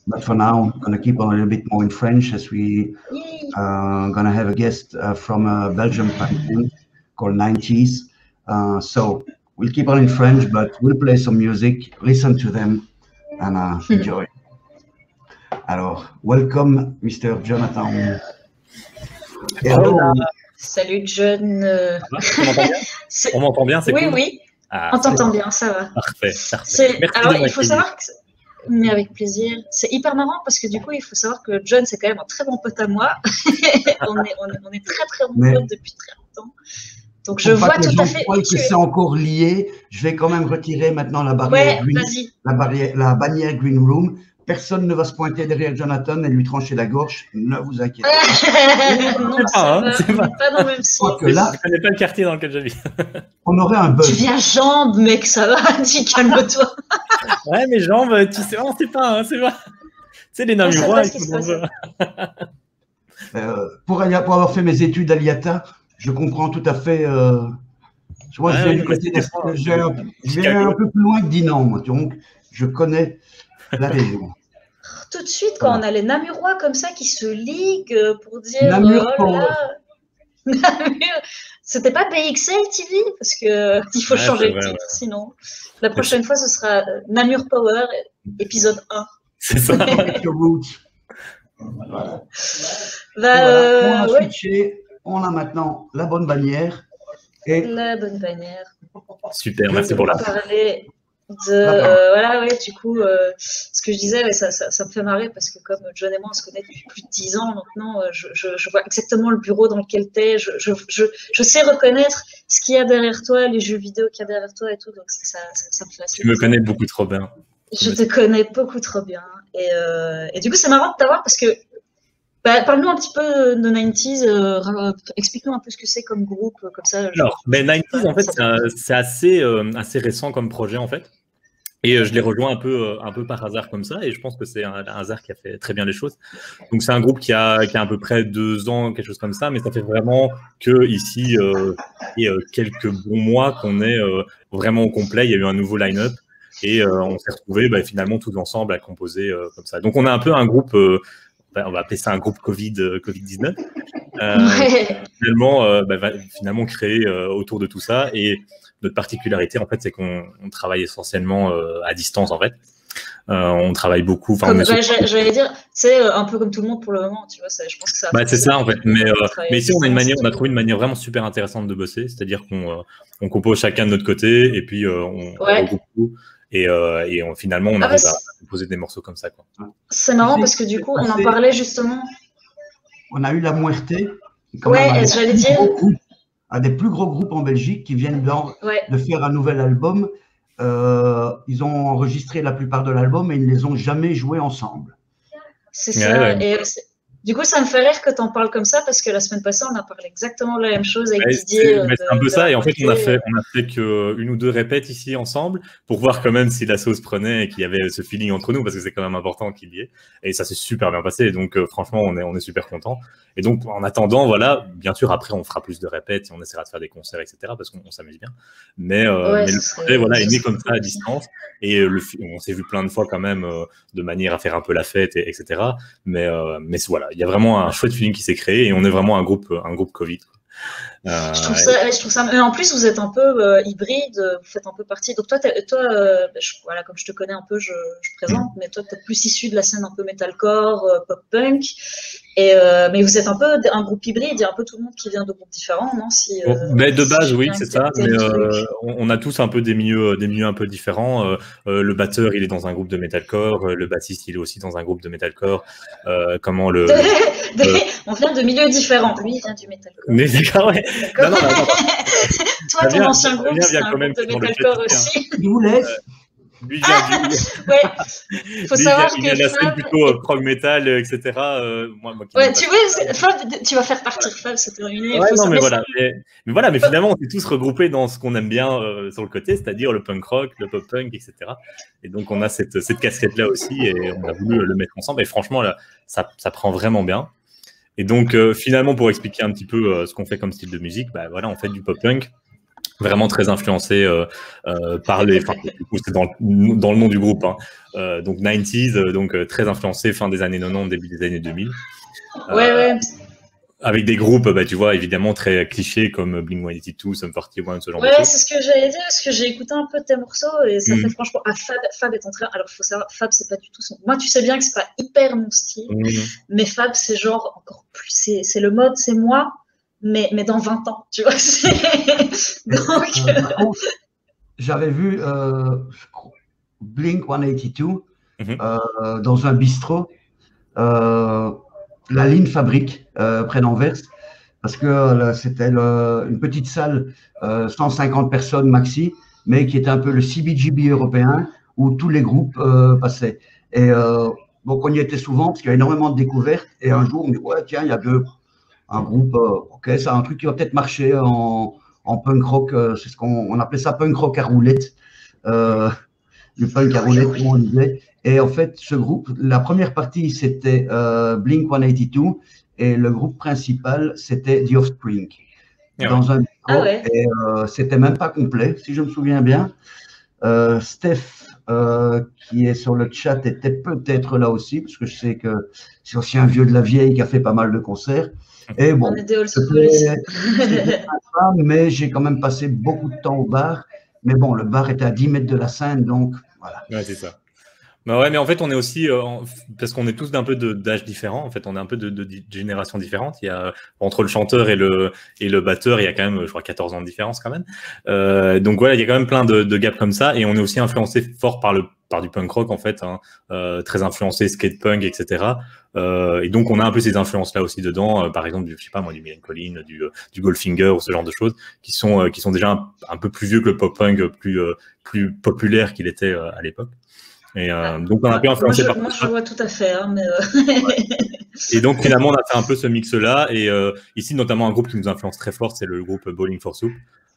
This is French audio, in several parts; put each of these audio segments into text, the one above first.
But for now, I'm going to keep on a little bit more in French as we going to have a guest from a Belgian band called 90s. So we'll keep on in French, but we'll play some music, listen to them, and enjoy. Alors, welcome, Mr. Jonathan. Hello. Salut, John. On m'entend bien, c'est oui, cool. Oui, on t'entend bien, ça va. Parfait, parfait. Alors, il faut savoir que... Mais avec plaisir. C'est hyper marrant parce que du coup, il faut savoir que John, c'est quand même un très bon pote à moi. on est très, très bons potes depuis très longtemps. Donc, je vois tout à fait. Que c'est encore lié. Je vais quand même retirer maintenant la barrière green, la bannière Green Room. Personne ne va se pointer derrière Jonathan et lui trancher la gorge. Ne vous inquiétez pas. Non, pas dans le même sens. Je ne connais pas le quartier dans lequel je vis. On aurait un buzz. Tu viens jambes, mec, ça va. Dis, calme-toi. Ouais, mes jambes, tu sais, on sait pas, hein, c'est pas. Tu sais, les Namurois, ils sont pour avoir fait mes études à l'IATA, je comprends tout à fait. Moi, je viens du côté je viens un peu plus loin que Dinan, moi, donc je connais la région. Tout de suite, quand on a les Namurois comme ça qui se liguent pour dire Namur c'était pas PXL TV parce que il faut changer le titre sinon. La prochaine fois, ce sera Namur Power, épisode 1. C'est ça. Voilà. Bah, on a maintenant la bonne bannière. La bonne bannière. Super, merci pour la parler voilà, ouais, du coup, ce que je disais, ça me fait marrer parce que comme John et moi, on se connaît depuis plus de 10 ans maintenant, je vois exactement le bureau dans lequel tu es, je sais reconnaître ce qu'il y a derrière toi, les jeux vidéo qu'il y a derrière toi et tout, donc ça me fascine. Tu me connais beaucoup trop bien. Je te connais beaucoup trop bien. Et du coup, c'est marrant de t'avoir parce que parle-nous un petit peu de 90s, explique-nous un peu ce que c'est comme groupe, comme ça. Alors, 90s, en fait, c'est assez récent comme projet, en fait. Et je l'ai rejoint un peu par hasard comme ça, et je pense que c'est un hasard qui a fait très bien les choses. Donc, c'est un groupe qui a à peu près 2 ans, quelque chose comme ça, mais ça fait vraiment que ici, et quelques bons mois qu'on est vraiment au complet. Il y a eu un nouveau line-up, et on s'est retrouvés finalement tous ensemble à composer comme ça. Donc, on a un peu un groupe... on va appeler ça un groupe Covid-19, finalement créé autour de tout ça. Et notre particularité, en fait, c'est qu'on travaille essentiellement à distance, en fait. On travaille beaucoup. J'allais dire, c'est un peu comme tout le monde pour le moment, tu vois. Je pense que ça. C'est ça, en fait. Mais ici, on a trouvé une manière vraiment super intéressante de bosser, c'est-à-dire qu'on compose chacun de notre côté, et puis on regroupe tout. Et finalement, on arrive à composer des morceaux comme ça, quoi. C'est marrant parce que du coup, on en parlait justement. On a eu La Muerte. J'allais dire. Un des plus gros groupes en Belgique qui viennent de faire un nouvel album. Ils ont enregistré la plupart de l'album et ils ne les ont jamais joués ensemble. C'est ça. Ouais. Et du coup, ça me fait rire que tu en parles comme ça parce que la semaine passée, on a parlé exactement de la même chose avec Didier. C'est un peu ça. Et en fait, on a fait qu'une ou deux répètes ici ensemble pour voir quand même si la sauce prenait et qu'il y avait ce feeling entre nous parce que c'est quand même important qu'il y ait. Et ça s'est super bien passé. Donc, franchement, on est super contents. Et donc, en attendant, voilà, bien sûr, après, on fera plus de répètes et on essaiera de faire des concerts, etc. parce qu'on s'amuse bien. Mais le projet, est né comme ça à distance. Et on s'est vu plein de fois quand même de manière à faire un peu la fête, etc. Mais voilà, il y a vraiment un chouette feeling qui s'est créé et on est vraiment un groupe Covid. Je trouve ça. Mais en plus, vous êtes un peu hybride, vous faites un peu partie. Donc, toi, voilà, comme je te connais un peu, je présente, mais toi, tu es plus issu de la scène un peu metalcore, pop-punk. Mais vous êtes un peu un groupe hybride, il y a un peu tout le monde qui vient de groupes différents, non de base, oui, c'est ça. Mais on a tous un peu des milieux un peu différents. Le batteur, il est dans un groupe de metalcore. Le bassiste, il est aussi dans un groupe de metalcore. On vient de milieux différents. Lui, il vient du metalcore. Mais d'accord, ouais. Non. Toi, ton ancien groupe, c'est un groupe de metalcore aussi. Je vous laisse. Lui vient du... Ouais, faut savoir que il vient de la scène plutôt prog metal, etc. Tu vois, Fab, tu vas faire partir Fab, c'est terminé. Ouais, non, mais finalement, on s'est tous regroupés dans ce qu'on aime bien sur le côté, c'est-à-dire le punk rock, le pop punk, etc. Et donc, on a cette casquette-là aussi, et on a voulu le mettre ensemble. Et franchement, là, ça prend vraiment bien. Et donc, finalement, pour expliquer un petit peu ce qu'on fait comme style de musique, voilà, on fait du pop punk. Vraiment très influencé par les. Enfin, c'est dans le nom du groupe. Hein. Donc 90s, donc très influencé fin des années 90, début des années 2000. Ouais. Avec des groupes, bah, tu vois, évidemment très clichés comme Blink-182, Sum 41, ce genre de Ouais, choses. c'est ce que j'allais dire, parce que j'ai écouté un peu de tes morceaux et ça fait franchement. Ah, Fab est en train. Alors, il faut savoir, Fab, c'est pas du tout son. Moi, tu sais bien que c'est pas hyper mon style, mais Fab, c'est genre encore plus. C'est le mode, c'est moi, mais dans 20 ans, tu vois. Donc. J'avais vu Blink-182 dans un bistrot, la ligne Fabrique, près d'Anvers, parce que c'était une petite salle, 150 personnes maxi, mais qui était un peu le CBGB européen, où tous les groupes passaient. Et donc on y était souvent, parce qu'il y a énormément de découvertes, et un jour on me dit, ouais, tiens, il y a un groupe, ok, c'est un truc qui va peut-être marcher en punk rock, c'est ce qu'on appelait ça punk rock à roulette, le punk à roulette, comme on disait. Et en fait, ce groupe, la première partie, c'était Blink-182, et le groupe principal, c'était The Offspring. Dans un micro, et c'était même pas complet, si je me souviens bien. Steph, qui est sur le chat, était peut-être là aussi, parce que je sais que c'est aussi un vieux de la vieille qui a fait pas mal de concerts. Et bon, mais j'ai quand même passé beaucoup de temps au bar. Mais bon, le bar était à 10 mètres de la scène, donc voilà. Ouais, c'est ça. Bah ouais, mais en fait, on est aussi, parce qu'on est tous d'un peu d'âge différent, en fait, on est un peu de générations différentes. Il y a, entre le chanteur et le batteur, il y a quand même, je crois, 14 ans de différence quand même. Donc voilà, il y a quand même plein de gaps comme ça, et on est aussi influencé fort par du punk rock, en fait, hein, très influencé skate punk, etc. Et donc, on a un peu ces influences-là aussi dedans, par exemple, je sais pas moi, du Millencolin, du Goldfinger, ou ce genre de choses, qui sont déjà un peu plus vieux que le pop punk, plus populaire qu'il était à l'époque. Et donc on a un peu influencé par moi je vois tout à fait, hein, mais Et donc finalement on a fait un peu ce mix là, et ici notamment un groupe qui nous influence très fort, c'est le groupe Bowling for Soup,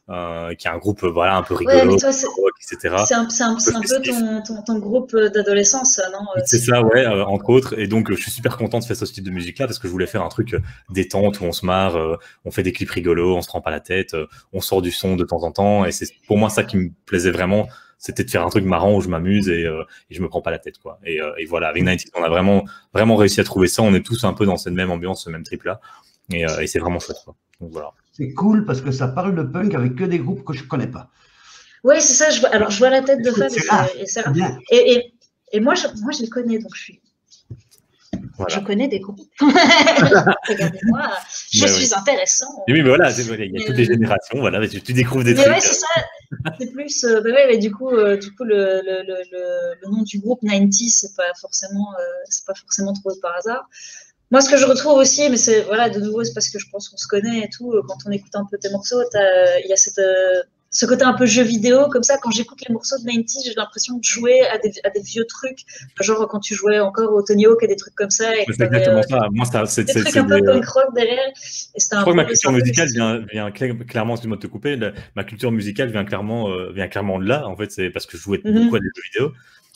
qui est un groupe voilà un peu rigolo, toi, etc. C'est un peu ton groupe d'adolescence, non? C'est ça, ouais, entre autres. Et donc je suis super content de faire ce style de musique là, parce que je voulais faire un truc détente où on se marre, on fait des clips rigolos, on se prend pas la tête, on sort du son de temps en temps, et c'est pour moi ça qui me plaisait vraiment. C'était de faire un truc marrant où je m'amuse et je me prends pas la tête, quoi. Et voilà, avec 90s, on a vraiment réussi à trouver ça. On est tous un peu dans cette même ambiance, ce même trip là, et c'est vraiment chouette, quoi. Donc voilà. C'est cool parce que ça parle de punk avec que des groupes que je connais pas. Oui, c'est ça. Je vois la tête de Fab et c'est bien. Et moi, je les connais, donc je connais des groupes. Regardez-moi, je suis intéressant. Oui, mais voilà, il y a toutes les générations, voilà, tu découvres des trucs. Ouais, c'est ça. C'est plus, mais du coup, le nom du groupe 90, c'est pas forcément trouvé par hasard. Moi, ce que je retrouve aussi, mais c'est voilà, de nouveau, c'est parce que je pense qu'on se connaît et tout. Quand on écoute un peu tes morceaux, il y a ce côté un peu jeu vidéo, comme ça. Quand j'écoute les morceaux de 90s, j'ai l'impression de jouer à des vieux trucs, genre quand tu jouais encore au Tony Hawk et des trucs comme ça. C'est exactement ça. Moi, c'est des trucs un peu punk rock derrière. Je crois que ma culture musicale vient clairement, excuse-moi de te couper, ma culture musicale vient clairement de là. En fait, c'est parce que je jouais beaucoup à des jeux vidéo.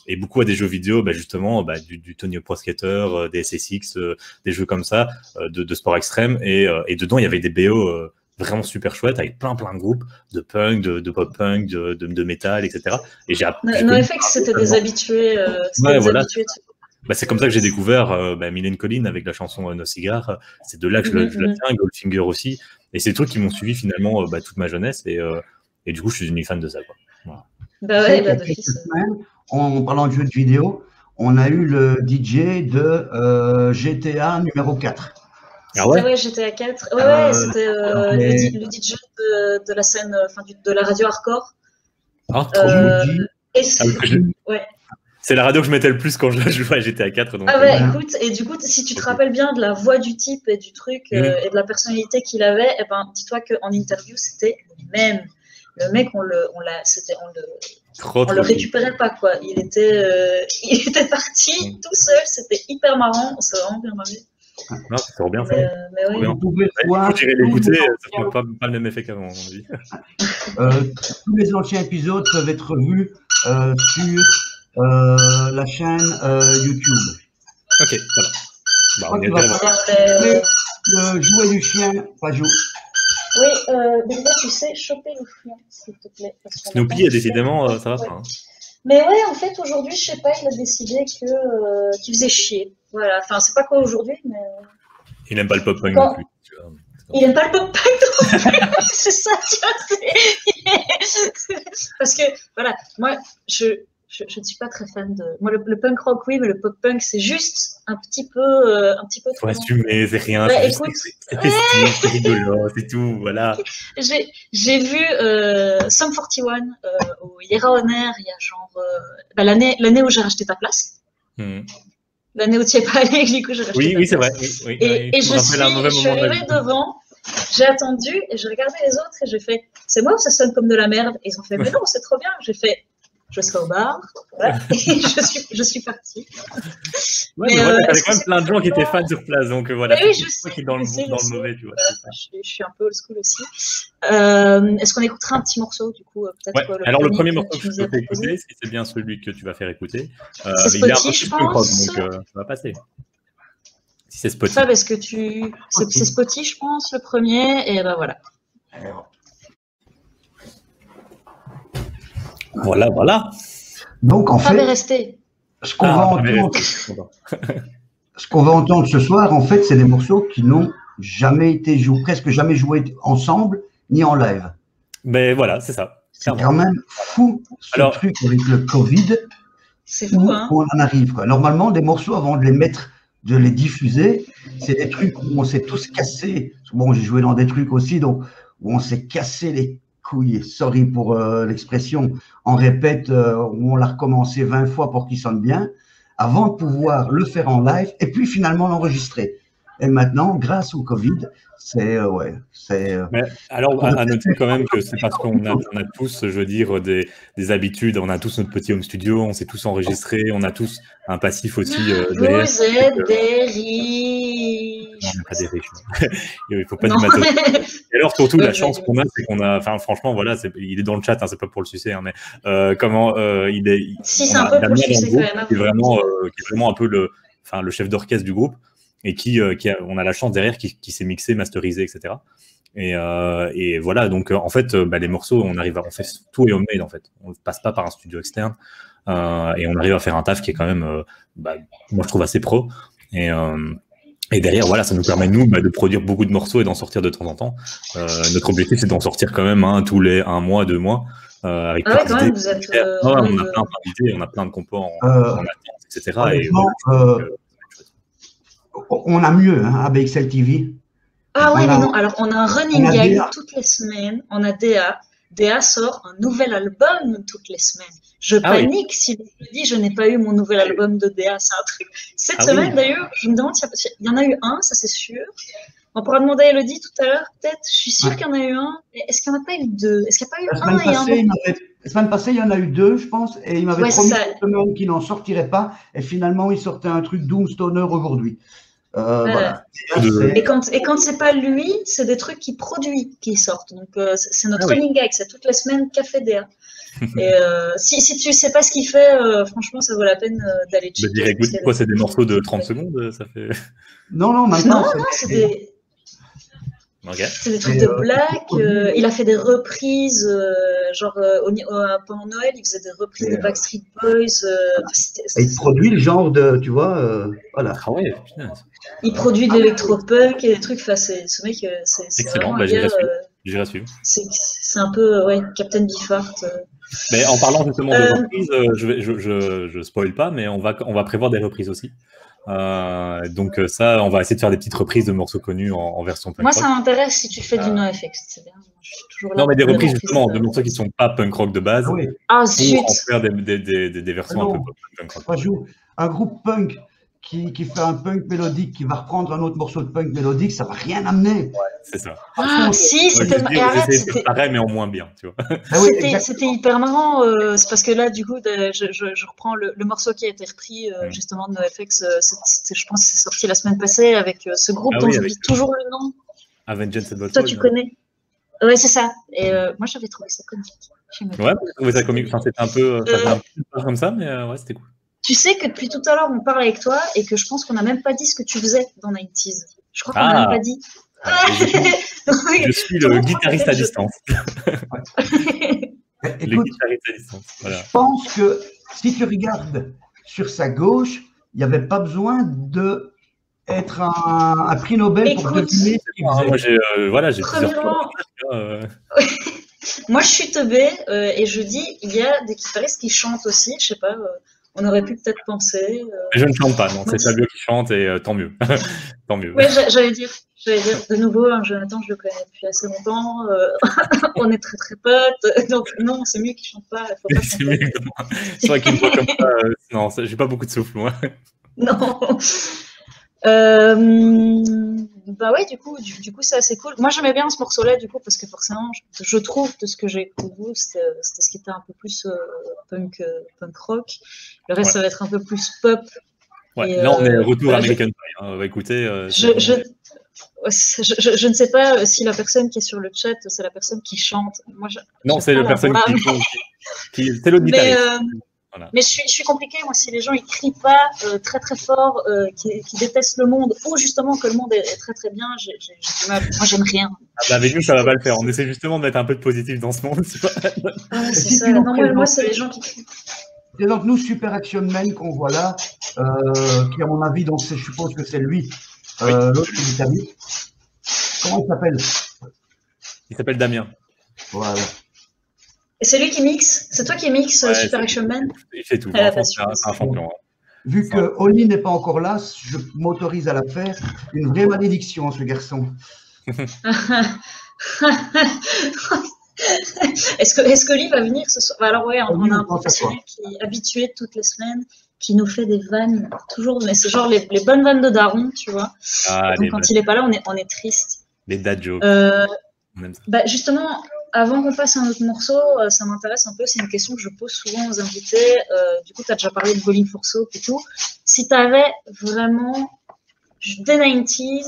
Et beaucoup à des jeux vidéo, justement, du Tony Hawk Pro Skater, des SSX, des jeux comme ça, de sport extrême. Et dedans, il y avait des BO vraiment super chouettes, avec plein de groupes de punk, de pop punk, de métal, etc. Et NoFX, c'était des habitués. C'est comme ça que j'ai découvert Millencolin avec la chanson No Cigar. C'est de là que je la tiens, Goldfinger aussi. Et c'est des trucs qui m'ont suivi finalement toute ma jeunesse. Et du coup, je suis devenu fan de ça, quoi. Voilà. En parlant de jeux de vidéo, on a eu le DJ de GTA numéro 4. Ah ouais, GTA 4. Ouais, c'était le DJ de la scène, de la radio hardcore. Ah, trop C'est la radio que je mettais le plus quand je jouais à GTA 4. Donc, écoute, et du coup, si tu te rappelles bien de la voix du type et du truc et de la personnalité qu'il avait, dis-toi qu'en interview, c'était le même. Le mec, on le récupérait pas, quoi. Il était parti tout seul, c'était hyper marrant, on s'est vraiment bien marré. Non, c'est trop bien ça. Vous pouvez voir. J'irai l'écouter, ça ne fait pas le même effet qu'avant, à mon avis. Tous les anciens épisodes peuvent être vus sur la chaîne YouTube. Ok, voilà. Le jouet du chien, pas jouer. Oui, mais là, tu sais, choper le fouillon, s'il te plaît. Snoopy, décidément, ça va pas. Hein. Mais ouais, en fait, aujourd'hui, je sais pas, il a décidé qu'il faisait chier. Voilà, enfin, c'est pas quoi aujourd'hui, mais. Il aime pas le pop-punk non plus. Tu vois. Il aime pas le pop-punk non plus, c'est ça, tu vois. Parce que, voilà, moi, je ne suis pas très fan de. Moi, le punk rock, oui, mais le pop-punk, c'est juste un petit peu trop. Faut assumer, c'est rien. Bah, c'est écoute, c'est rigolo, c'est tout, voilà. J'ai vu Sum 41 au Yera Honor, il y a genre l'année où j'ai racheté ta place. L'année où tu n'y es pas allé, du coup, j'ai racheté ta place. Oui, c'est vrai. Oui, et je suis arrivée devant, j'ai attendu et j'ai regardé les autres et j'ai fait c'est moi ou ça sonne comme de la merde? Et ils ont fait mais non, c'est trop bien. J'ai fait je serai au bar. Voilà. Et je suis partie. Ouais, mais voilà, t'avais quand même plein de gens qui étaient fans sur place, donc voilà. Oui, je sais. Qui est dans le mauvais, tu vois. Je suis un peu old school aussi. Est-ce qu'on écoutera un petit morceau, du coup, peut-être ouais. Alors, le premier morceau que je peux écouter, si c'est bien celui que tu vas faire écouter. C'est Spotify, je pense. Donc, ça va passer. Si c'est Spotify. Ça, parce que c'est Spotify, je pense, le premier, et ben voilà. Voilà. Donc, en fait, ce qu'on va entendre ce soir, en fait, c'est des morceaux qui n'ont jamais été joués, presque jamais joués ensemble, ni en live. Mais voilà, c'est ça. C'est quand même fou, ce truc avec le Covid. C'est fou, hein. On en arrive, quoi. Normalement, des morceaux, avant de les mettre, de les diffuser, c'est des trucs où on s'est tous cassés. Bon, j'ai joué dans des trucs aussi, donc, où on s'est cassé les couilles, sorry pour l'expression, on répète, où on l'a recommencé 20 fois pour qu'il sonne bien, avant de pouvoir le faire en live, et puis finalement l'enregistrer. Et maintenant, grâce au Covid, c'est Mais alors, à noter quand même que c'est parce qu'on a tous, je veux dire, des habitudes. On a tous notre petit home studio, on s'est tous enregistrés, on a tous un passif aussi. Vous êtes des riches. Non, on n'est pas des riches. Il faut pas du matos. Et alors, surtout, la chance qu'on a, c'est qu'on a. Enfin, franchement, voilà, il est dans le chat, hein, c'est pas pour le sucer, hein, mais comment il est. Si, c'est un peu pour le sucer quand même. Qui est vraiment un peu le chef d'orchestre du groupe. Et on a la chance derrière qui s'est mixé, masterisé, etc. Et voilà, donc en fait, les morceaux, on fait tout et homemade en fait. On ne passe pas par un studio externe et on arrive à faire un taf qui est quand même, moi je trouve assez pro. Et derrière, voilà, ça nous permet nous de produire beaucoup de morceaux et d'en sortir de temps en temps. Notre objectif, c'est d'en sortir quand même tous les 1 mois, 2 mois. Avec quand même, vous êtes. On a plein d'idées, on a plein de compos en attente, etc. On a mieux avec Cell TV. Ah ouais, mais non. Alors, on a un running gag toutes les semaines. On a DA. DA sort un nouvel album toutes les semaines. Je panique si je dis je n'ai pas eu mon nouvel album de DA. C'est un truc. Cette semaine, d'ailleurs, je me demande s'il y en a eu un, ça c'est sûr. On pourra demander à Elodie tout à l'heure, peut-être. Je suis sûre qu'il y en a eu un. Mais est-ce qu'il n'y en a pas eu 2? Est-ce qu'il n'y a pas eu un et un? La semaine passée, il y en a eu 2, je pense, et il m'avait promis cette semaine qu'il n'en sortirait pas, et finalement, il sortait un truc Doomstoner aujourd'hui. Voilà. Et quand c'est pas lui, c'est des trucs qu'il produit qui sortent. Donc, c'est notre running gag, c'est toutes les semaines Café DA. Et si tu sais pas ce qu'il fait, franchement, ça vaut la peine d'aller checker. Écoute, quoi, c'est des morceaux de 30 secondes, ça fait... Non, maintenant. Non, c'est des... C'est des trucs de black. Il a fait des reprises, pendant Noël, il faisait des reprises de Backstreet Boys. Il produit le genre de, tu vois, voilà. Ah ouais, putain. Il produit de l'électropunk et des trucs. Enfin, ce mec, c'est excellent. J'irai suivre. C'est un peu, Captain Beefheart. Mais en parlant justement de reprises, je spoil pas, mais on va prévoir des reprises aussi. Donc ça, on va essayer de faire des petites reprises de morceaux connus en version punk rock. Moi, ça m'intéresse si tu fais du NoFX, c'est bien. Je suis toujours là. Non, mais des reprises justement de morceaux qui sont pas punk rock de base. Ah oui. Pour en faire des versions un peu punk rock. Un groupe punk qui fait un punk mélodique, qui va reprendre un autre morceau de punk mélodique, ça va rien amener. Ouais, c'est ça. C'était pareil, mais en moins bien, tu vois. C'était hyper marrant. C'est parce que là, du coup, je reprends le morceau qui a été repris justement de NoFX. Je pense que c'est sorti la semaine passée avec ce groupe dont j'oublie toujours le nom. Avenged Sevenfold. Toi, tu connais. Ouais, c'est ça. Et moi, j'avais trouvé ça comique. Ouais, j'ai trouvé ça comique. Enfin, c'était un peu comme ça, mais ouais, c'était cool. Tu sais que depuis tout à l'heure, on parle avec toi et que je pense qu'on n'a même pas dit ce que tu faisais dans 90s. Je crois qu'on n'a même pas dit. Je suis le guitariste à distance. Écoute, voilà. Je pense que si tu regardes sur sa gauche, il n'y avait pas besoin d'être un prix Nobel pour deviner ce qu'il faisait. Moi, j'ai plusieurs Moi, je suis teubée et je dis, il y a des guitaristes qui chantent aussi, je sais pas, on aurait pu peut-être penser. Mais je ne chante pas, non, c'est Fabio qui chante et tant mieux. Tant mieux. Oui, j'allais dire de nouveau, hein, Jonathan, je le connais depuis assez longtemps, on est très très potes, donc non, c'est mieux qu'il chante pas. C'est mieux que moi. C'est vrai qu'il me voit comme ça, non, j'ai pas beaucoup de souffle, moi. Non. Bah ouais, du coup, c'est assez cool. Moi, j'aimais bien ce morceau-là, du coup, parce que forcément, je trouve de ce que j'ai écouté, c'était ce qui était un peu plus punk rock. Le reste, ça va être un peu plus pop. Ouais, et, là, on est retour American Pie. Hein. Écoutez, je ne sais pas si la personne qui est sur le chat, c'est la personne qui chante. Moi, non, c'est la personne qui c'est l'autre guitariste. Voilà. Mais je suis compliquée, moi, si les gens ils crient pas très très fort, qui détestent le monde, ou justement que le monde est très très bien, j'ai du mal. Moi, j'aime rien. Ah bah avec nous, ça va pas le faire. On essaie justement de mettre un peu de positif dans ce monde. C'est ça. Non, moi, c'est les gens qui crient. Présente-nous Super Action Man qu'on voit là, qui à mon avis, donc je suppose que c'est lui, l'autre guitariste. Comment il s'appelle? Il s'appelle Damien. Voilà. Et c'est lui qui mixe? C'est toi qui mixe Super Action Man? Il fait tout. C'est un champion. Vu que Oli n'est pas encore là, je m'autorise à la faire. Une vraie malédiction, ce garçon. Est-ce que Oli va venir ce soir? Alors oui, on a un professionnel qui est habitué toutes les semaines, qui nous fait des vannes toujours, mais c'est genre les bonnes vannes de daron, tu vois. Donc quand il n'est pas là, on est triste. Les dad jokes. Bah justement, avant qu'on passe à un autre morceau, ça m'intéresse un peu, c'est une question que je pose souvent aux invités. Du coup, tu as déjà parlé de Bowling for Soup et tout. Si tu avais vraiment, des 90s,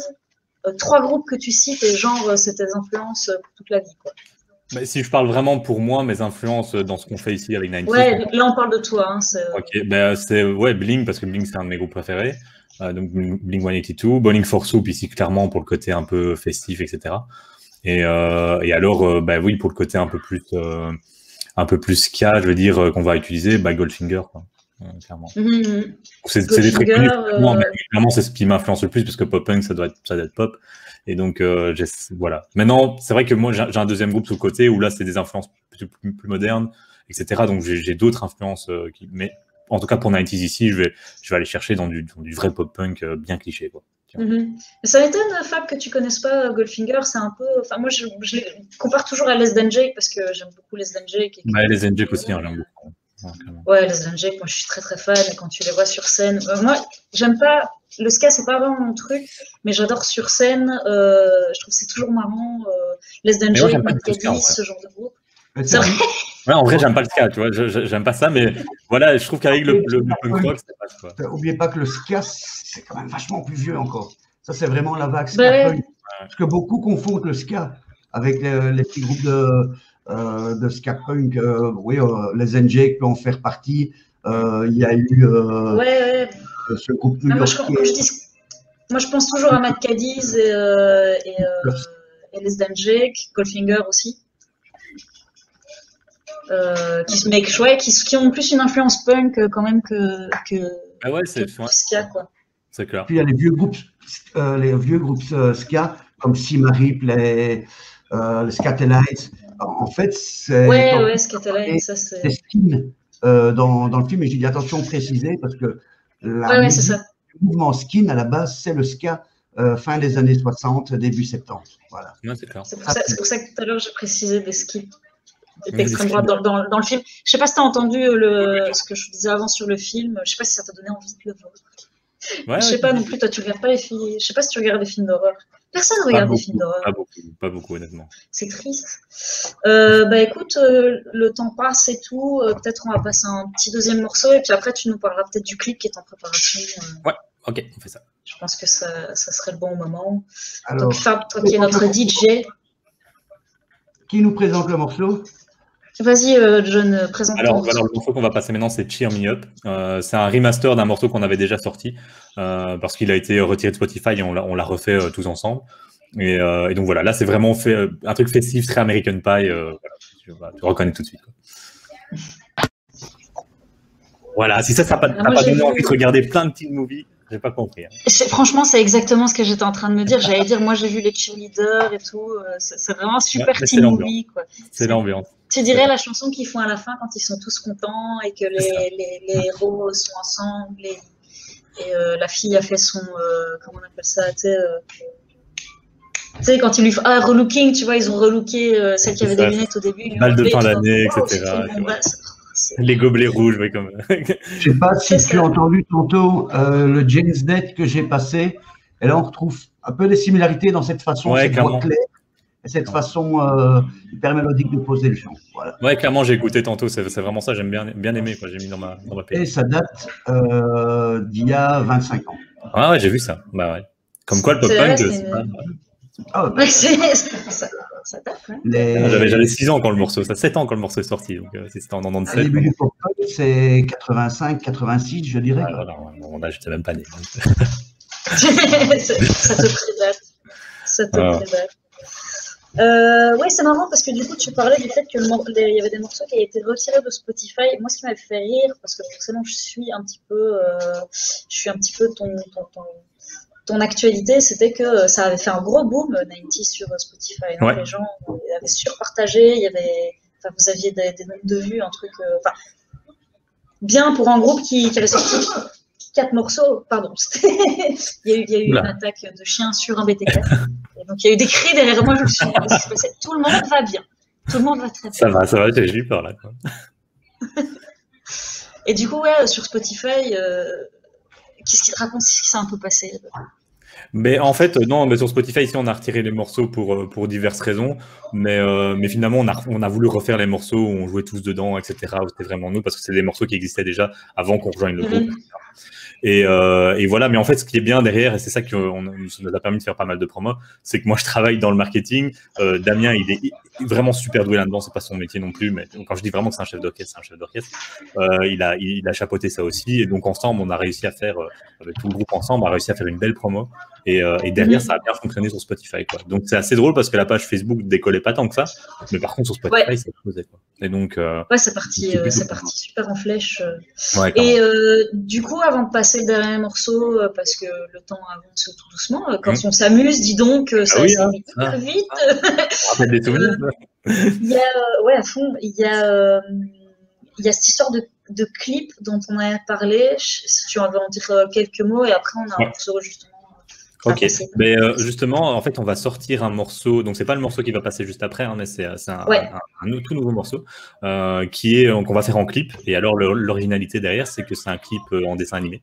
3 groupes que tu cites et genre, c'est tes influences pour toute la vie, quoi. Bah, si je parle vraiment pour moi, mes influences dans ce qu'on fait ici avec 90s. Ouais, là on parle de toi. Hein, ok, bah, c'est Blink, parce que Blink c'est un de mes groupes préférés. Donc Blink 182, Bowling for Soup ici clairement pour le côté un peu festif, etc. Et alors, bah oui, pour le côté un peu plus ska, je veux dire, qu'on va utiliser, bah Goldfinger, quoi, clairement. C'est des trucs connus, mais clairement, c'est ce qui m'influence le plus, parce que pop-punk, ça doit être pop. Et donc, voilà. Maintenant, c'est vrai que moi, j'ai un deuxième groupe sous le côté, où là, c'est des influences plus modernes, etc. Donc, j'ai d'autres influences, mais en tout cas, pour 90s ici, je vais aller chercher dans du vrai pop-punk bien cliché, quoi. Ça m'étonne, Fab, que tu connaisses pas Goldfinger. C'est un peu. Enfin, moi, je les compare toujours à Les Than Jake parce que j'aime beaucoup Les Than Jake. Ouais, Les Than Jake aussi, hein, j'aime beaucoup. Ouais, Les Than Jake, moi, je suis très très fan. Et quand tu les vois sur scène, moi, j'aime pas. Le ska, c'est pas vraiment mon truc, mais j'adore sur scène. Je trouve que c'est toujours marrant. Les Than Jake, Mad Caddy, ce genre de groupe. C'est vrai. Ouais, en vrai, j'aime pas le ska, tu vois, j'aime pas ça, mais voilà, je trouve qu'avec le punk rock, c'est pas quoi. N'oubliez pas que le ska, c'est quand même vachement plus vieux encore. Ça, c'est vraiment la vague ska punk. Parce que beaucoup confondent le ska avec les petits groupes de ska punk. Oui, les Than Jake peut en faire partie. Il y a eu ce groupe new-yorkais. Moi, je pense toujours à Mad Caddies et les Than Jake, Goldfinger aussi. Qui ont plus une influence punk quand même que ska, quoi. C'est clair. Puis il y a les vieux groupes ska comme Simarip, les Scatolites. En fait, c'est Scatolites, ça c'est Skin dans le film, et j'ai dit attention préciser parce que le mouvement Skin à la base, c'est le ska fin des années 60, début 70. Voilà. Ouais, c'est clair. C'est pour ça que tout à l'heure j'ai précisé des skis. D'extrême droite dans le film. Je sais pas si tu as entendu ce que je disais avant sur le film. Je sais pas si ça t'a donné envie de le voir. Je sais pas non plus, toi tu regardes pas les films. Je sais pas si tu regardes des films d'horreur. Personne ne regarde des films d'horreur. Pas beaucoup honnêtement. C'est triste. Bah écoute, le temps passe et tout. Peut-être on va passer un petit deuxième morceau et puis après tu nous parleras peut-être du clip qui est en préparation. Ouais, ok, on fait ça. Je pense que ça serait le bon moment. Alors, donc Fab, toi qui es notre DJ. Qui nous présente le morceau? Vas-y, John, présente. Alors, le morceau qu'on va passer maintenant, c'est Cheer Me Up. C'est un remaster d'un morceau qu'on avait déjà sorti parce qu'il a été retiré de Spotify et on l'a refait tous ensemble. Et donc voilà, là c'est vraiment fait un truc festif, très American Pie. Voilà, tu reconnais tout de suite. Quoi. Voilà, si ça n'a pas donné envie de regarder plein de teen movies, j'ai pas compris. Hein. Franchement, c'est exactement ce que j'étais en train de me dire. J'allais dire, moi j'ai vu les cheerleaders et tout. C'est vraiment super teen movie, quoi. C'est l'ambiance. Tu dirais la chanson qu'ils font à la fin quand ils sont tous contents et que les héros sont ensemble et la fille a fait son comment on appelle ça, tu sais quand ils lui font relooking, tu vois, ils ont relooké celle qui avait des lunettes au début. Balle de fin d'année, etc. Les gobelets rouges, oui, comme. Je sais pas si tu as entendu tantôt le James Dead que j'ai passé. Et là, on retrouve un peu des similarités dans cette façon, cette voix claire, et cette façon hyper mélodique de poser le chant. Voilà. Ouais, clairement, j'ai écouté tantôt. C'est vraiment ça. J'aime bien aimé. J'ai mis dans ma playlist. Et ça date d'il y a 25 ans. Ah ouais, j'ai vu ça. Bah ouais. Comme quoi, le pop-punk, c'est pas. Ah ouais, ça tape, hein. J'avais 6 ans quand le morceau, ça 7 ans quand le morceau est sorti, donc c'était en 97. Le début du pop-punk, c'est 85, 86, je dirais. Ah, mon âge, j'étais même pas né. Ça te prédate. Ça te prédate. Oui, c'est marrant parce que du coup, tu parlais du fait qu'il y avait des morceaux qui avaient été retirés de Spotify. Moi, ce qui m'avait fait rire, parce que forcément, je suis un petit peu ton actualité, c'était que ça avait fait un gros boom 90 sur Spotify. Ouais. Les gens avaient surpartagé, vous aviez des nombres de vues, un truc, bien pour un groupe qui avait sorti 4 morceaux. Pardon, il y a eu une attaque de chien sur un BT4. Et donc il y a eu des cris derrière moi. Je me suis dit, qu'est-ce qui se passait ? Tout le monde va bien, tout le monde va très bien. Ça va, j'ai eu peur là. Quoi. Et du coup, sur Spotify. Qu'est-ce qu'il te raconte ce qui s'est un peu passé? Mais en fait, non, mais sur Spotify, ici, on a retiré les morceaux pour diverses raisons. Mais finalement, on a voulu refaire les morceaux où on jouait tous dedans, etc. Où c'était vraiment nous, parce que c'est des morceaux qui existaient déjà avant qu'on rejoigne le groupe. Et voilà, mais en fait, ce qui est bien derrière, et c'est ça qui nous a permis de faire pas mal de promos, c'est que moi, je travaille dans le marketing. Damien, il est vraiment super doué là-dedans, c'est pas son métier non plus, mais quand je dis vraiment que c'est un chef d'orchestre, c'est un chef d'orchestre. Il a chapeauté ça aussi, et donc ensemble, on a réussi à faire, avec tout le groupe ensemble, on a réussi à faire une belle promo, et derrière, ça a bien fonctionné sur Spotify, quoi. Donc c'est assez drôle parce que la page Facebook décollait pas tant que ça, mais par contre sur Spotify, ça explosait, quoi. Et donc c'est parti super en flèche. Et du coup, avant de passer le dernier morceau, parce que le temps avance tout doucement, quand on s'amuse, dis donc, ça va hyper vite. Rappelle des souvenirs. Il y a, à fond, il y a cette histoire de clip dont on a parlé. Si tu en veux en dire quelques mots, et après on a un morceau justement. Ok, mais justement, en fait, on va sortir un morceau. Donc, c'est pas le morceau qui va passer juste après, hein, mais c'est un tout nouveau morceau qu'on va faire en clip. Et alors, l'originalité derrière, c'est que c'est un clip en dessin animé.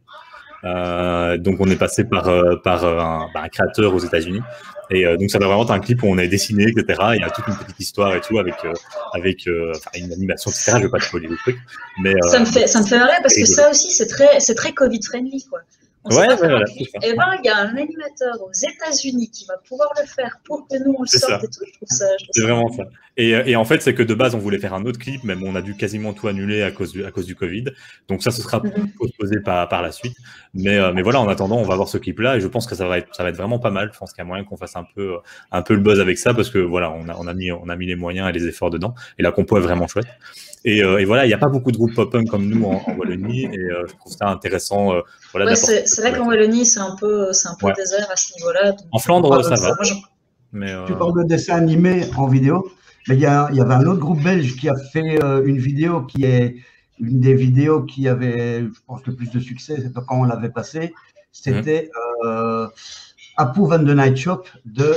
Donc, on est passé par un créateur aux États-Unis. Et donc, ça va vraiment être un clip où on a dessiné, etc. Il y a toute une petite histoire et tout avec une animation, etc. Je vais pas spoiler le truc, mais ça me fait marrer parce que ça aussi, c'est très Covid friendly, quoi. Voilà. Et il y a un animateur aux États-Unis qui va pouvoir le faire pour que nous on le sorte et tout. Je trouve ça. C'est vraiment ça. Et en fait, c'est que de base, on voulait faire un autre clip, mais on a dû quasiment tout annuler à cause du Covid. Donc ça, ce sera posé par la suite. Mais voilà, en attendant, on va voir ce clip-là et je pense que ça va être vraiment pas mal. Je pense qu'il y a moyen qu'on fasse un peu le buzz avec ça parce que voilà, on a mis les moyens et les efforts dedans. Et la compo est vraiment chouette. Et voilà, il n'y a pas beaucoup de groupes pop-punk comme nous en Wallonie et je trouve ça intéressant. C'est vrai qu'en Wallonie, c'est un peu désert à ce niveau-là. En Flandre, ça va. Tu parles de dessin animé en vidéo, mais il y avait un autre groupe belge qui a fait une vidéo qui est une des vidéos qui avait, je pense, le plus de succès quand on l'avait passé. C'était Apu van the Night Shop de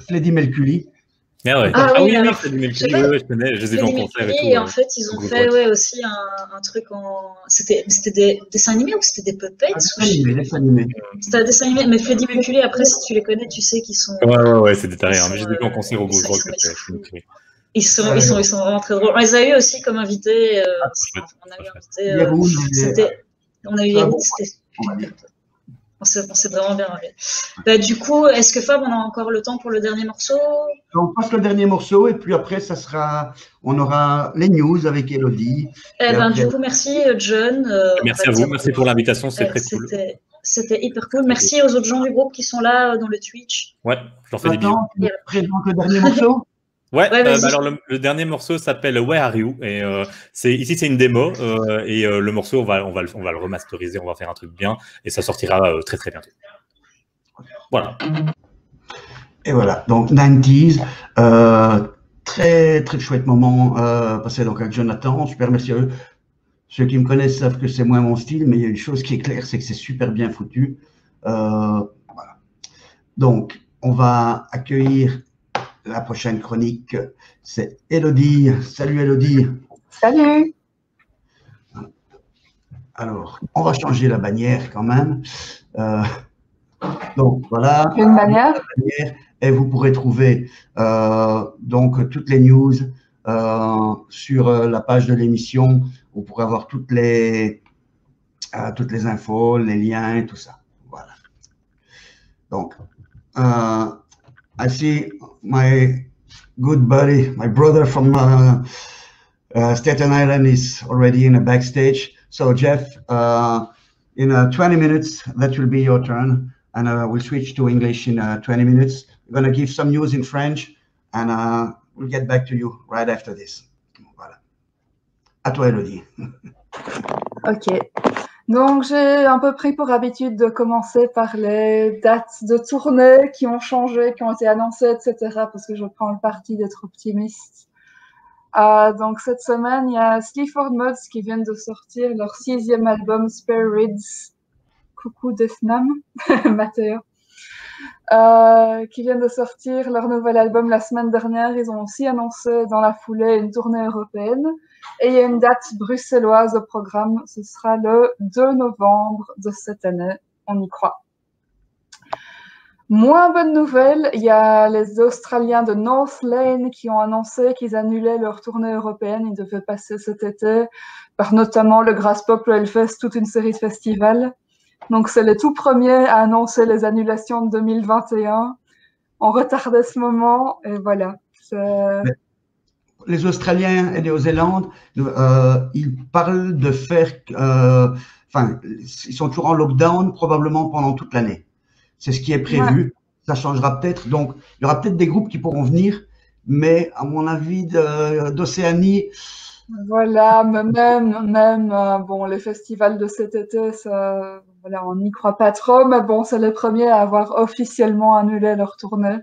Freddie Mercury. Oui, Freddie Mercury, je connais, je les ai vus en concert et tout. Et en fait, ils ont fait aussi un truc en. C'était des dessins animés ou c'était des puppets? Dessin animé. C'était un dessin animé, mais Freddie Mercury, après, si tu les connais, tu sais qu'ils sont. Ouais, c'est des tarés, mais je les ai vus en concert au Ghost Rock. Ils sont vraiment très drôles. On les a eu aussi comme invités. On a eu Yagoud, c'était. On s'est vraiment bien marré. Du coup, est-ce que Fab, on a encore le temps pour le dernier morceau? On passe le dernier morceau et puis après, on aura les news avec Elodie. Du coup, merci John. Merci à vous, merci pour l'invitation, c'est très cool. c'était hyper cool. Merci aux autres gens du groupe qui sont là dans le Twitch. Ouais, je leur fais des bisous. Attends, tu présentes le dernier morceau? Ouais, Ouais, vas-y. alors le dernier morceau s'appelle Where Are You et ici c'est une démo et le morceau on va le remasteriser, on va faire un truc bien et ça sortira très très bientôt. Voilà. Et voilà, donc 90s, très très chouette moment passé donc avec Jonathan, super merci à eux. Ceux qui me connaissent savent que c'est moins mon style, mais il y a une chose qui est claire, c'est que c'est super bien foutu. Voilà. Donc, on va accueillir la prochaine chronique, c'est Élodie. Salut Élodie. Salut. Alors, on va changer la bannière quand même. Donc voilà. Une bannière. Et vous pourrez trouver donc toutes les news sur la page de l'émission. Vous pourrez avoir toutes les infos, les liens et tout ça. Voilà. Donc, I see my good buddy, my brother from Staten Island is already in a backstage. So Jeff, in 20 minutes, that will be your turn. And we'll switch to English in 20 minutes. We're going to give some news in French and we'll get back to you right after this. Voilà. À toi, Élodie. Ok. Donc, j'ai un peu pris pour habitude de commencer par les dates de tournée qui ont changé, qui ont été annoncées, etc. parce que je prends le parti d'être optimiste. Donc, cette semaine, il y a Sleaford Mods qui viennent de sortir leur 6e album, Spare Rids. Coucou Defnam, Mathéo. Qui viennent de sortir leur nouvel album la semaine dernière. Ils ont aussi annoncé dans la foulée une tournée européenne. Et il y a une date bruxelloise au programme. Ce sera le 2 novembre de cette année. On y croit. Moins bonne nouvelle, il y a les Australiens de North Lane qui ont annoncé qu'ils annulaient leur tournée européenne. Ils devaient passer cet été par notamment le Graspop, le Hellfest, toute une série de festivals. Donc, c'est les tout premiers à annoncer les annulations de 2021. On retardait ce moment et voilà. Les Australiens et les Néo-Zélandais, ils parlent de faire, ils sont toujours en lockdown probablement pendant toute l'année. C'est ce qui est prévu. Ouais. Ça changera peut-être. Donc, il y aura peut-être des groupes qui pourront venir, mais à mon avis, d'Océanie. Voilà, même bon, les festivals de cet été, ça, voilà, on n'y croit pas trop, mais bon, c'est les premiers à avoir officiellement annulé leur tournée.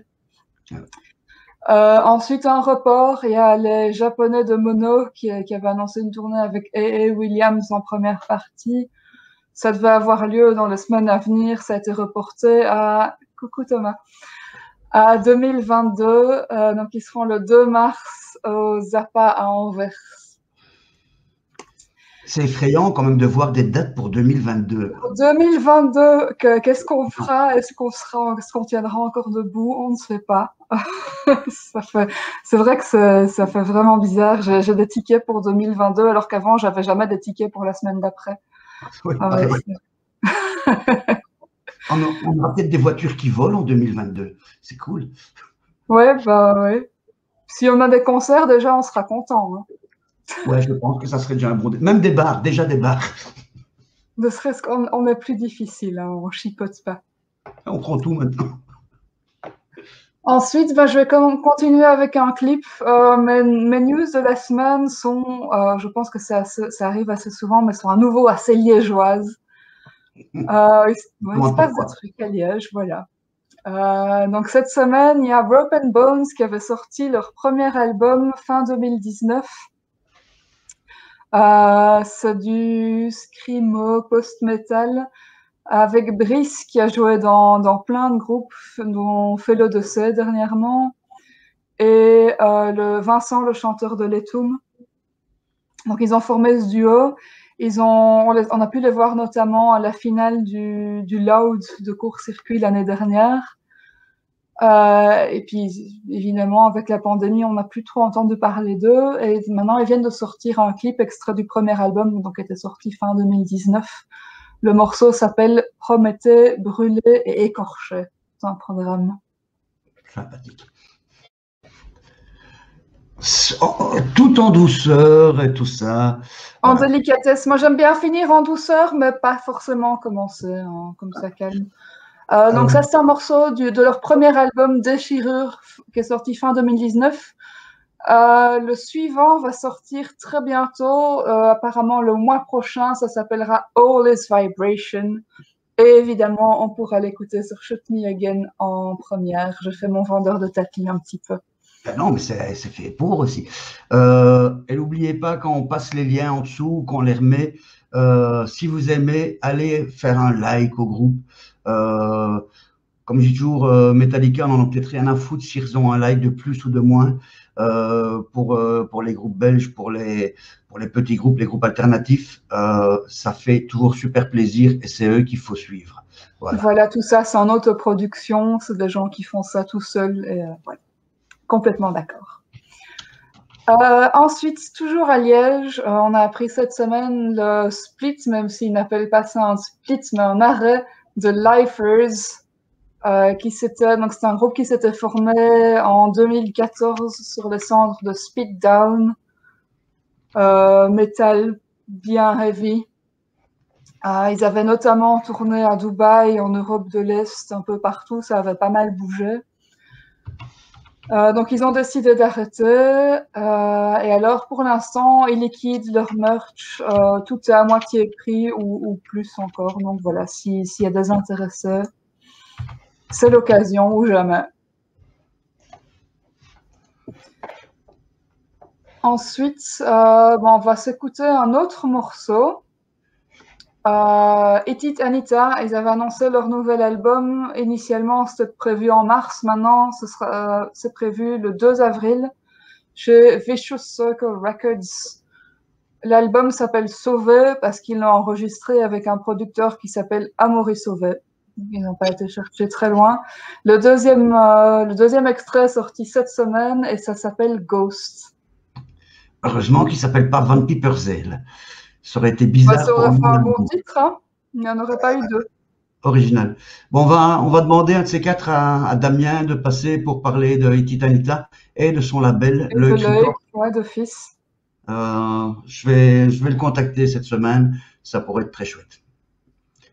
Ensuite, un report, il y a les Japonais de Mono qui avaient annoncé une tournée avec A.A. Williams en première partie. Ça devait avoir lieu dans les semaines à venir, ça a été reporté à, coucou Thomas, à 2022, donc ils seront le 2 mars au Zappa à Anvers. C'est effrayant quand même de voir des dates pour 2022. Pour 2022, qu'est-ce qu'on fera? Est-ce qu'on tiendra encore debout? On ne sait pas. C'est vrai que ça fait vraiment bizarre. J'ai des tickets pour 2022 alors qu'avant, j'avais jamais des tickets pour la semaine d'après. Oui, on aura peut-être des voitures qui volent en 2022. C'est cool. Ouais, bah ouais. Si on a des concerts, déjà, on sera content. Hein. Ouais, je pense que ça serait déjà un bon... Même des bars, déjà des bars. Ne serait-ce qu'on est plus difficile, hein, on chipote pas. On prend tout maintenant. Ensuite, je vais continuer avec un clip. Mes news de la semaine sont, je pense que ça arrive assez souvent, mais sont à nouveau assez liégeoises. Il se passe des trucs à Liège, voilà. Donc cette semaine, il y a Broken Bones qui avait sorti leur premier album fin 2019. C'est du screamo, post-metal, avec Brice qui a joué dans plein de groupes, dont Fellow de C dernièrement, et Vincent, le chanteur de Letum. Donc ils ont formé ce duo. On a pu les voir notamment à la finale du Loud de court-circuit l'année dernière. Et puis, évidemment, avec la pandémie, on n'a plus trop entendu parler d'eux. Et maintenant, ils viennent de sortir un clip extrait du premier album, donc qui était sorti fin 2019. Le morceau s'appelle Prométhée, brûlé et écorché. C'est un programme. Sympathique. Tout en douceur et tout ça. En Voilà. délicatesse. Moi, j'aime bien finir en douceur, mais pas forcément commencer hein, comme ça calme. Donc ça, c'est un morceau de leur premier album Déchirure qui est sorti fin 2019. Le suivant va sortir très bientôt, apparemment le mois prochain. Ça s'appellera All Is Vibration. Et évidemment, on pourra l'écouter sur Shoot Me Again en première. Je fais mon vendeur de tapis un petit peu. Non, mais c'est fait pour aussi. Et n'oubliez pas, quand on passe les liens en dessous, qu'on les remet, si vous aimez, allez faire un like au groupe. Comme je dis toujours, Metallica, on n'en a peut-être rien à foutre s'ils ont un like de plus ou de moins. Pour les groupes belges, pour les petits groupes, les groupes alternatifs, ça fait toujours super plaisir et c'est eux qu'il faut suivre. Voilà, tout ça, c'est en autoproduction, c'est des gens qui font ça tout seuls. Et, ouais. Complètement d'accord. Ensuite, toujours à Liège, on a appris cette semaine le split, même s'ils n'appellent pas ça un split, mais un arrêt de Lifers, donc c'est un groupe qui s'était formé en 2014 sur les cendres de Spit Down, metal bien heavy. Ils avaient notamment tourné à Dubaï, en Europe de l'Est, un peu partout, ça avait pas mal bougé. Donc, ils ont décidé d'arrêter. Et alors, pour l'instant, ils liquident leur merch. Tout est à moitié prix ou plus encore. Donc, voilà, s'il y a des intéressés, c'est l'occasion ou jamais. Ensuite, on va s'écouter un autre morceau. Eat It Anita, ils avaient annoncé leur nouvel album. Initialement, c'était prévu en mars. Maintenant, c'est prévu le 2 avril chez Vicious Circle Records. L'album s'appelle Sauvé parce qu'ils l'ont enregistré avec un producteur qui s'appelle Amaury Sauvé. Ils n'ont pas été chercher très loin. Le deuxième extrait est sorti cette semaine et ça s'appelle Ghost. Heureusement qu'il ne s'appelle pas Van Pieperzeel. Ça aurait été bizarre. Ça aurait fait un bon titre, hein. Il n'y en aurait pas eu deux. Original. Bon, on va demander un de ces quatre à Damien de passer pour parler de Eat It Anita et de son label, L'Œil Records. Ouais, d'office. Je vais le contacter cette semaine. Ça pourrait être très chouette.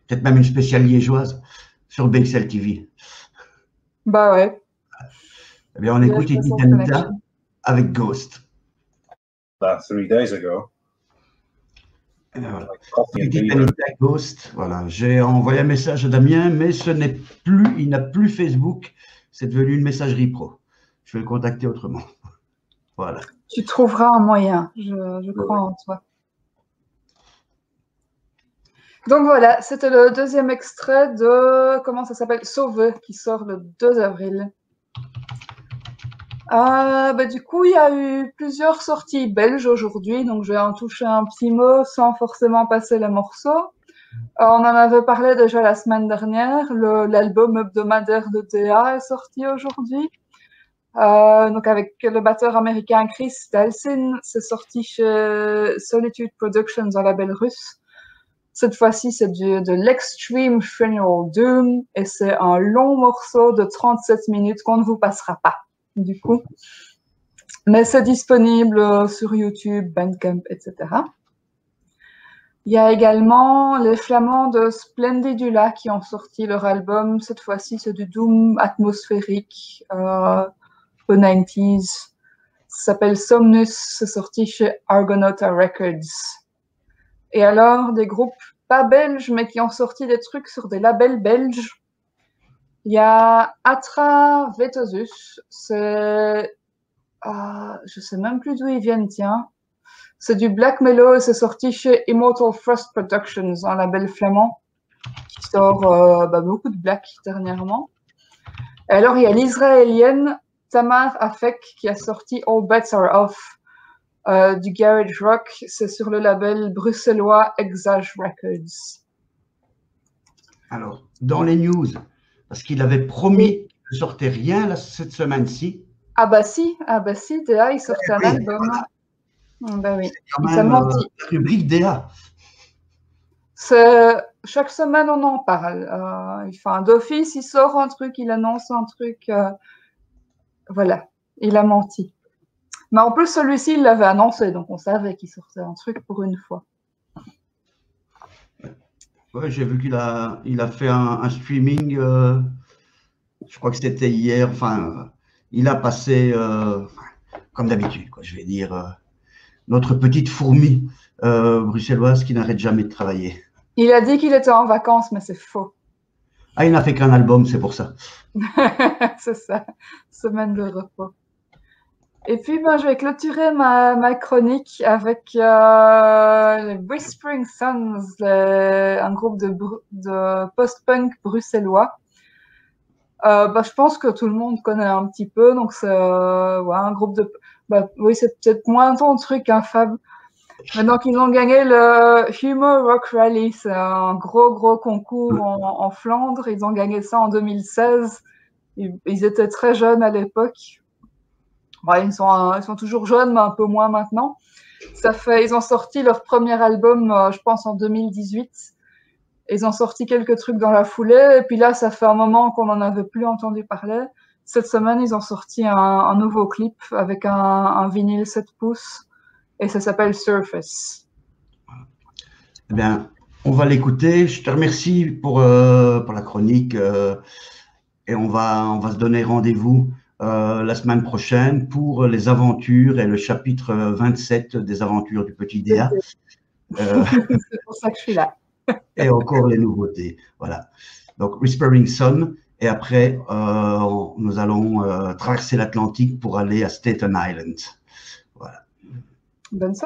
Peut-être même une spéciale liégeoise sur BXL TV. Bah ouais. Eh bien, on écoute Eat It Anita avec Ghost. 3 days ago. Voilà. Ghost, voilà. J'ai envoyé un message à Damien, mais il n'a plus Facebook. C'est devenu une messagerie pro. Je vais le contacter autrement. Voilà. Tu trouveras un moyen, je crois en toi. Donc voilà, c'était le deuxième extrait de, comment ça s'appelle, Sauvé, qui sort le 2 avril. Du coup, il y a eu plusieurs sorties belges aujourd'hui, donc je vais en toucher un petit mot sans forcément passer les morceaux. On en avait parlé déjà la semaine dernière, l'album hebdomadaire de DA est sorti aujourd'hui. Donc avec le batteur américain Chris Dalsin, c'est sorti chez Solitude Productions, un label russe. Cette fois-ci, c'est de l'Extreme Funeral Doom et c'est un long morceau de 37 minutes qu'on ne vous passera pas, du coup. Mais c'est disponible sur YouTube, Bandcamp, etc. Il y a également les Flamands de Splendidula qui ont sorti leur album. Cette fois-ci, c'est du doom atmosphérique, peu 90s. Ça s'appelle Somnus, c'est sorti chez Argonauta Records. Et alors, des groupes pas belges, mais qui ont sorti des trucs sur des labels belges. Il y a Atra Vetosus, c'est... je sais même plus d'où ils viennent, tiens. C'est du black mellow et c'est sorti chez Immortal Frost Productions, un label flamand qui sort beaucoup de black dernièrement. Et alors, il y a l'israélienne Tamar Afek qui a sorti All Bets Are Off, du garage rock. C'est sur le label bruxellois Exage Records. Alors, dans les news, parce qu'il avait promis de sortir rien cette semaine-ci. Ah bah si, DA, il sortait un album. Voilà. Bah oui, il t'a menti. La rubrique DA. Chaque semaine, on en parle. Il fait un d'office, il sort un truc, il annonce un truc. Voilà, il a menti. Mais en plus, celui-ci, il l'avait annoncé, donc on savait qu'il sortait un truc pour une fois. Ouais, j'ai vu qu'il a fait un streaming, je crois que c'était hier, enfin, il a passé, comme d'habitude, quoi, je vais dire, notre petite fourmi bruxelloise qui n'arrête jamais de travailler. Il a dit qu'il était en vacances, mais c'est faux. Ah, il n'a fait qu'un album, c'est pour ça. C'est ça, semaine de repos. Et puis, ben, je vais clôturer ma chronique avec les Whispering Sons, un groupe de post-punk bruxellois. Ben, je pense que tout le monde connaît un petit peu, donc c'est ouais, un groupe de... Ben, oui, c'est peut-être moins ton truc, hein, Fab. Mais donc, ils ont gagné le Humor Rock Rally, c'est un gros concours en Flandre. Ils ont gagné ça en 2016. Ils étaient très jeunes à l'époque. Ouais, ils sont toujours jeunes, mais un peu moins maintenant. Ils ont sorti leur premier album, je pense, en 2018. Ils ont sorti quelques trucs dans la foulée. Et puis là, ça fait un moment qu'on n'en avait plus entendu parler. Cette semaine, ils ont sorti un nouveau clip avec un vinyle 7 pouces. Et ça s'appelle Surface. Eh bien, on va l'écouter. Je te remercie pour la chronique. Et on va se donner rendez-vous la semaine prochaine pour les aventures et le chapitre 27 des aventures du petit Déa. C'est pour ça que je suis là. Et encore les nouveautés. Voilà. Donc, Whispering Sun. Et après, nous allons traverser l'Atlantique pour aller à Staten Island. Voilà. Bonne soirée.